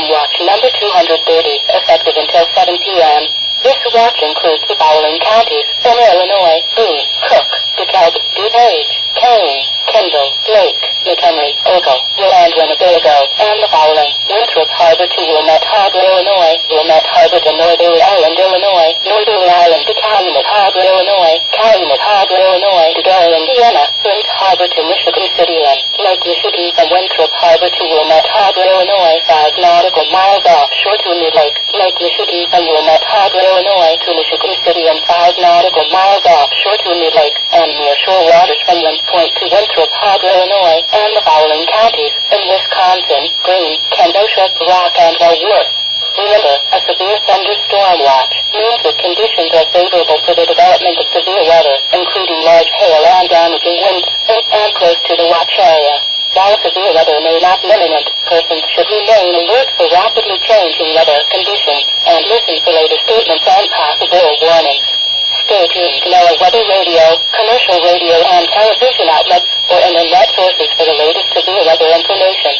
Thunderstorm Watch number 230, effective until 7 p.m. This watch includes the following counties: Center, Illinois, Boone, Cook, DeKalb, DuPage, Kane, Kendall, Lake, McHenry, Ogle, Willand, Winnebago, and the following: Winthrop Harbor to Wilmette Harbor, Illinois, Wilmette Harbor to Northerly Island, Illinois, Northerly Island to Calumet Harbor, Illinois, Calumet Harbor, Illinois to Gary, Indiana, Flint Harbor to Michigan City, and Lake Michigan from Winthrop Harbor to Wilmette Harbor, Illinois, 5 nautical miles offshore to New Lake, Lake Michigan from Wilmette Harbor, Illinois to Michigan City, and 5 nautical miles offshore to New Lake, and nearshore waters from Wind Point to Winthrop Harbor, Illinois, and the following counties: in Wisconsin, Greene, Kenosha, Rock, and Ellsworth. Remember, a severe thunderstorm watch means that conditions are favorable for the development of severe weather, including large hail and damaging winds, in and close to the watch area. While severe weather may not be imminent, persons should remain alert for rapidly changing weather conditions, and listen for latest statements and possible warnings. Stay tuned to our weather radio, commercial radio, and television outlets, or internet sources for the latest severe weather information.